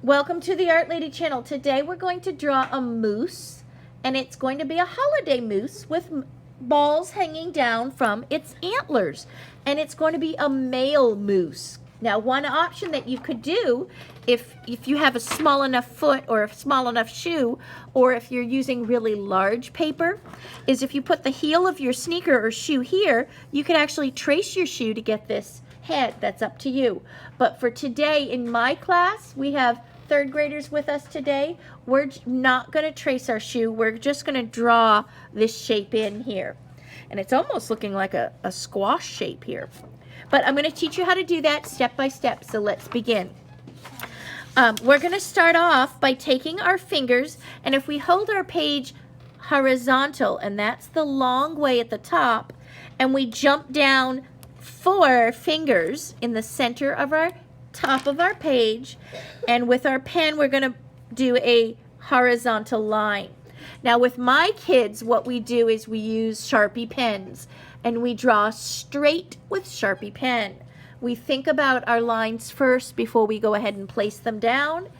Welcome to the Art Lady channel. Today we're going to draw a moose, and it's going to be a holiday moose with balls hanging down from its antlers, and it's going to be a male moose. Now, one option that you could do if you have a small enough foot or a small enough shoe, or if you're using really large paper, is if you put the heel of your sneaker or shoe here, you could actually trace your shoe to get this head. That's up to you. But for today in my class, we have third graders with us today. We're not going to trace our shoe. We're just going to draw this shape in here. And it's almost looking like a squash shape here. But I'm going to teach you how to do that step by step. So let's begin. We're going to start off by taking our fingers, and if we hold our page horizontal, and that's the long way at the top, and we jump down 4 fingers in the center of our top of our page, and with our pen we're going to do a horizontal line. Now with my kids, what we do is we use Sharpie pens, and we draw straight with Sharpie pen. We think about our lines first before we go ahead and place them down,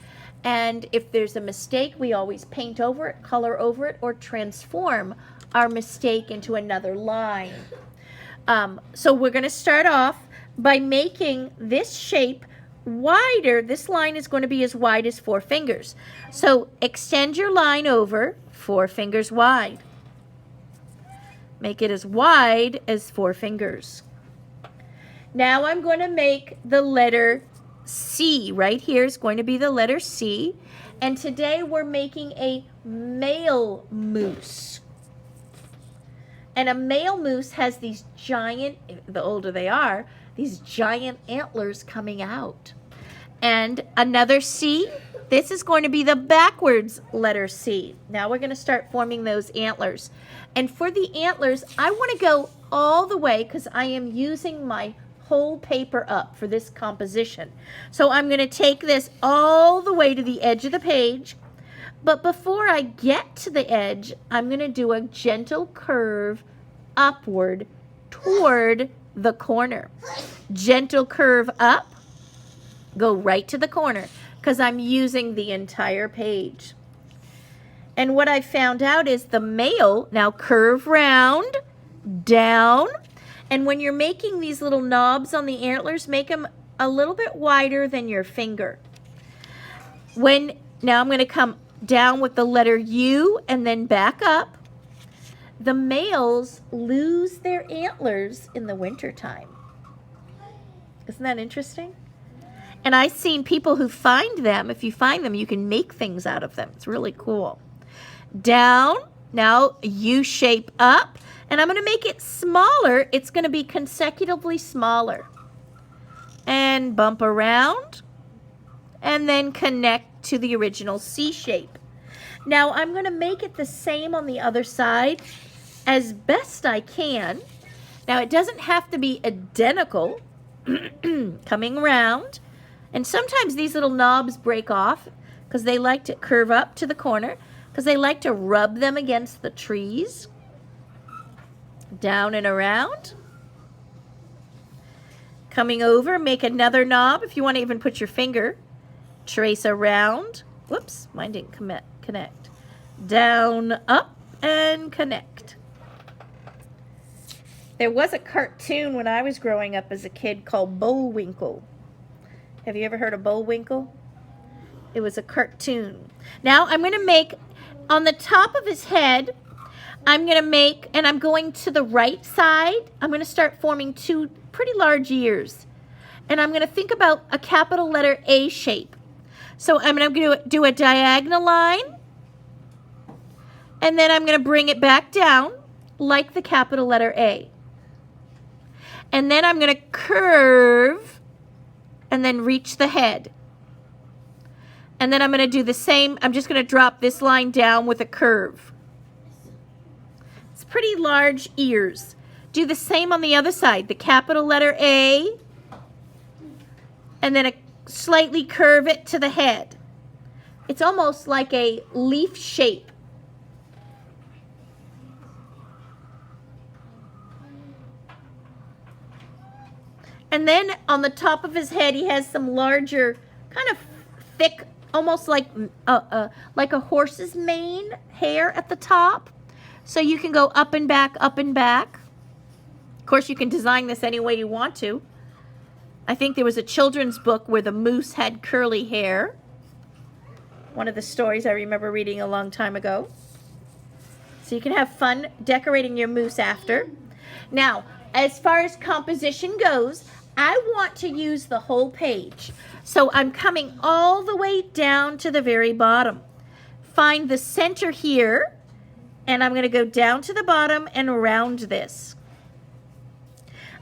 and if there's a mistake, we always paint over it, color over it, or transform our mistake into another line. So we're going to start off by making this shape wider. This line is going to be as wide as 4 fingers. So extend your line over 4 fingers wide. Make it as wide as 4 fingers. Now I'm going to make the letter C. Right here is going to be the letter C. And today we're making a male moose. And a male moose has these giant, the older they are, these giant antlers coming out. And another C, this is going to be the backwards letter C. Now we're going to start forming those antlers. And for the antlers, I want to go all the way because I am using my whole paper up for this composition. So I'm going to take this all the way to the edge of the page. But before I get to the edge, I'm going to do a gentle curve upward toward the corner. Gentle curve up, go right to the corner because I'm using the entire page. And what I found out is the male, now curve round, down, and when you're making these little knobs on the antlers, make them a little bit wider than your finger. Now I'm going to come down with the letter U and then back up. The males lose their antlers in the wintertime. Isn't that interesting? And I've seen people who find them. If you find them, you can make things out of them. It's really cool. Down, now U shape up, and I'm going to make it smaller. It's going to be consecutively smaller. And bump around, and then connect to the original C shape. Now I'm going to make it the same on the other side as best I can. Now it doesn't have to be identical. Coming around, and sometimes these little knobs break off because they like to curve up to the corner because they like to rub them against the trees. Down and around. Coming over, make another knob. If you want to even put your finger, trace around. Whoops, mine didn't connect. Down, up, and connect. There was a cartoon when I was growing up as a kid called Bullwinkle. Have you ever heard of Bullwinkle? It was a cartoon. Now I'm going to make, on the top of his head, I'm going to make, and I'm going to the right side, I'm going to start forming 2 pretty large ears. And I'm going to think about a capital letter A shape. So I'm going to do a diagonal line, and then I'm going to bring it back down like the capital letter A. And then I'm going to curve and then reach the head. And then I'm going to do the same. I'm just going to drop this line down with a curve. It's pretty large ears. Do the same on the other side. The capital letter A, and then slightly curve it to the head. It's almost like a leaf shape. And then on the top of his head, he has some larger, kind of thick almost like a horse's mane hair at the top. So you can go up and back, up and back. Of course, you can design this any way you want to. I think there was a children's book where the moose had curly hair. One of the stories I remember reading a long time ago. So you can have fun decorating your moose after. Now, as far as composition goes, I want to use the whole page. So I'm coming all the way down to the very bottom. Find the center here, and I'm going to go down to the bottom and around this.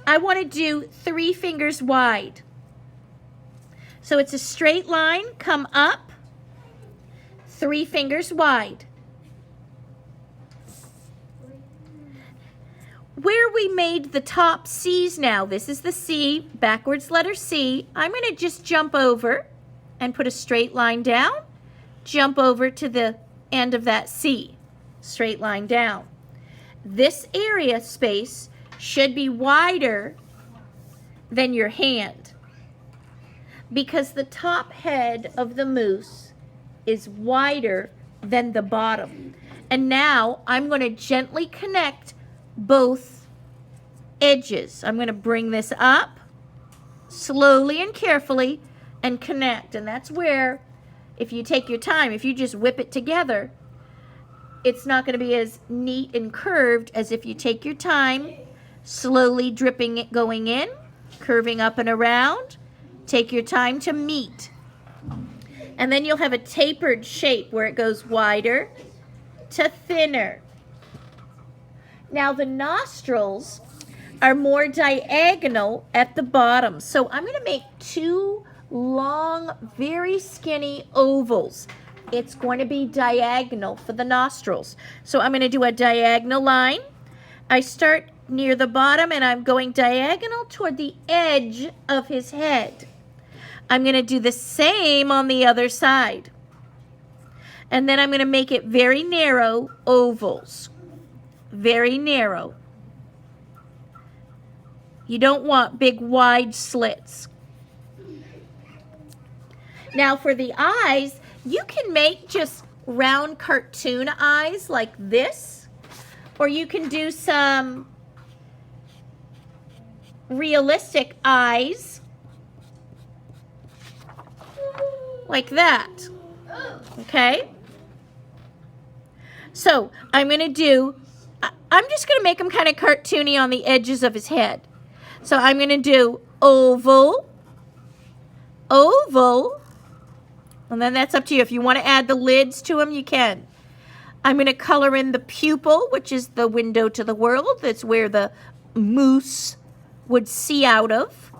I want to do 3 fingers wide. So it's a straight line, come up, 3 fingers wide. Where we made the top C's now, this is the C, backwards letter C, I'm going to just jump over and put a straight line down, jump over to the end of that C, straight line down. This area space should be wider than your hand because the top head of the moose is wider than the bottom. And now I'm going to gently connect both edges. I'm going to bring this up slowly and carefully and connect. And that's where, if you take your time, if you just whip it together, it's not going to be as neat and curved as if you take your time, slowly dripping it, going in, curving up and around. Take your time to meet. And then you'll have a tapered shape where it goes wider to thinner. Now the nostrils are more diagonal at the bottom. So I'm going to make 2 long, very skinny ovals. It's going to be diagonal for the nostrils. So I'm going to do a diagonal line. I start near the bottom and I'm going diagonal toward the edge of his head. I'm going to do the same on the other side. And then I'm going to make it very narrow ovals. Very narrow. You don't want big wide slits. Now for the eyes, you can make just round cartoon eyes like this, or you can do some realistic eyes like that. Okay? So I'm going to do, I'm just going to make him kind of cartoony on the edges of his head. So I'm going to do oval, oval, and then that's up to you. If you want to add the lids to them, you can. I'm going to color in the pupil, which is the window to the world. That's where the moose would see out of.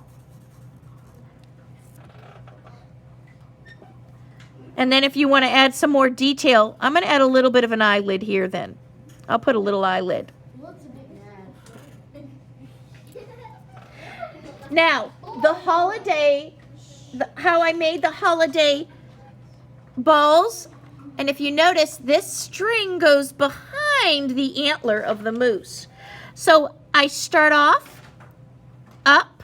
And then if you want to add some more detail, I'm going to add a little bit of an eyelid here then. I'll put a little eyelid. Now, the holiday, how I made the holiday balls, and if you notice, this string goes behind the antler of the moose. So I start off up.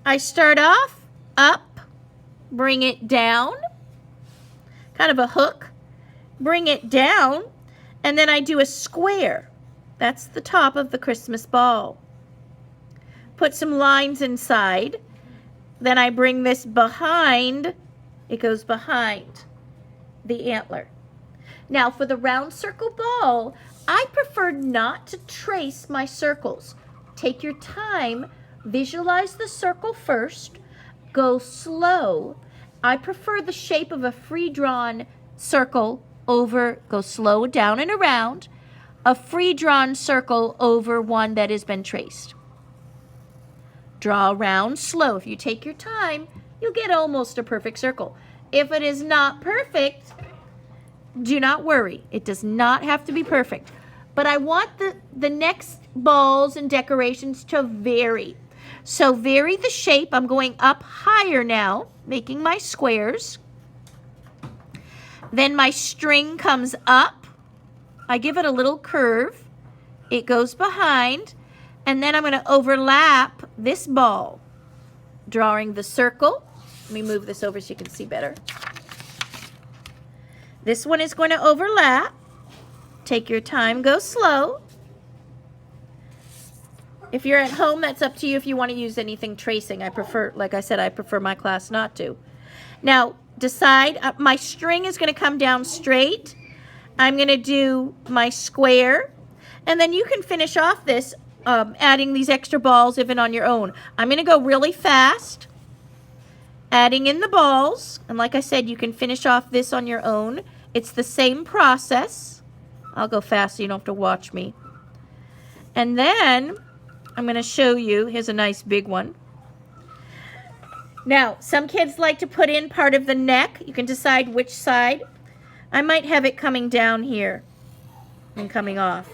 I start off up, bring it down, kind of a hook, bring it down, and then I do a square. That's the top of the Christmas ball. Put some lines inside. Then I bring this behind. It goes behind the antler. Now for the round circle ball, I prefer not to trace my circles. Take your time. Visualize the circle first. Go slow. I prefer the shape of a free-drawn circle over, go slow down and around. A free-drawn circle over one that has been traced. Draw around slow. If you take your time, you'll get almost a perfect circle. If it is not perfect, do not worry. It does not have to be perfect. But I want the next balls and decorations to vary. So vary the shape. I'm going up higher now, making my squares. Then my string comes up. I give it a little curve. It goes behind. And then I'm going to overlap this ball. drawing the circle. Let me move this over so you can see better. This one is going to overlap. Take your time, go slow. If you're at home, that's up to you if you want to use anything tracing. I prefer, like I said, I prefer my class not to. Now, decide, my string is going to come down straight. I'm going to do my square. And then you can finish off this adding these extra balls even on your own. I'm going to go really fast, adding in the balls. And like I said, you can finish off this on your own. It's the same process. I'll go fast so you don't have to watch me. And then I'm going to show you. Here's a nice big one. Now, some kids like to put in part of the neck. You can decide which side. I might have it coming down here and coming off.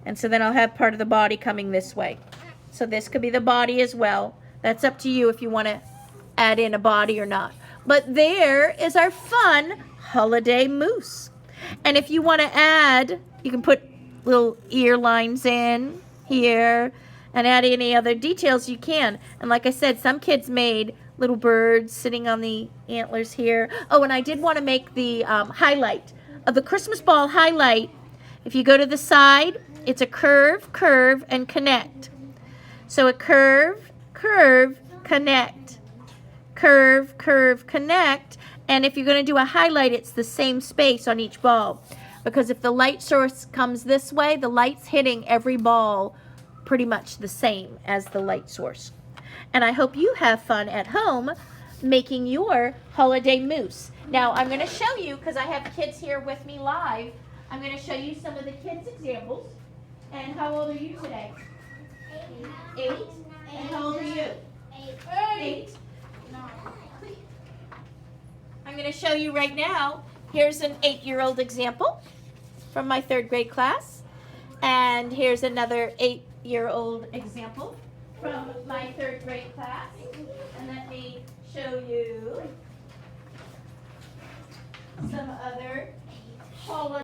And so then I'll have part of the body coming this way. So this could be the body as well. That's up to you if you want to add in a body or not. But there is our fun holiday moose. And if you want to add, you can put little ear lines in here and add any other details you can. And like I said, some kids made little birds sitting on the antlers here. Oh, and I did want to make the highlight of the Christmas ball highlight. If you go to the side, it's a curve, curve, and connect. So a curve, curve, connect. Curve, curve, connect. And if you're going to do a highlight, it's the same space on each ball. Because if the light source comes this way, the light's hitting every ball pretty much the same as the light source. And I hope you have fun at home making your holiday moose. Now, I'm going to show you, because I have kids here with me live, I'm going to show you some of the kids' examples. And how old are you today? 8. And how old are you? 8. I'm going to show you right now. Here's an 8-year-old example from my 3rd grade class. And here's another 8-year-old example from my 3rd grade class. And let me show you some other holiday.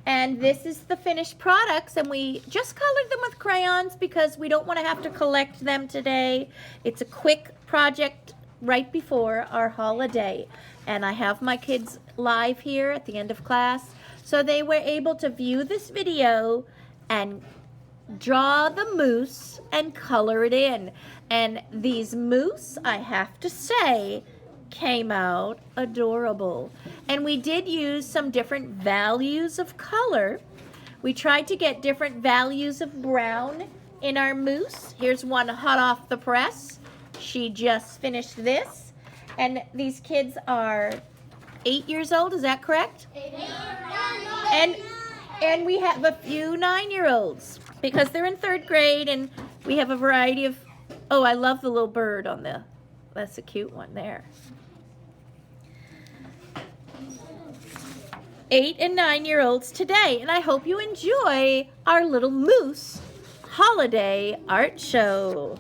And this is the finished products, and we just colored them with crayons because we don't want to have to collect them today. It's a quick project right before our holiday. And I have my kids live here at the end of class, so they were able to view this video and draw the moose and color it in. And these moose, I have to say, came out adorable. And we did use some different values of color. We tried to get different values of brown in our moose. Here's one hot off the press. She just finished this. And these kids are 8 years old, is that correct? 8. And we have a few 9-year-olds because they're in 3rd grade, and we have a variety of, oh, I love the little bird on the, that's a cute one there. 8 and 9-year-olds today, and I hope you enjoy our little moose holiday art show.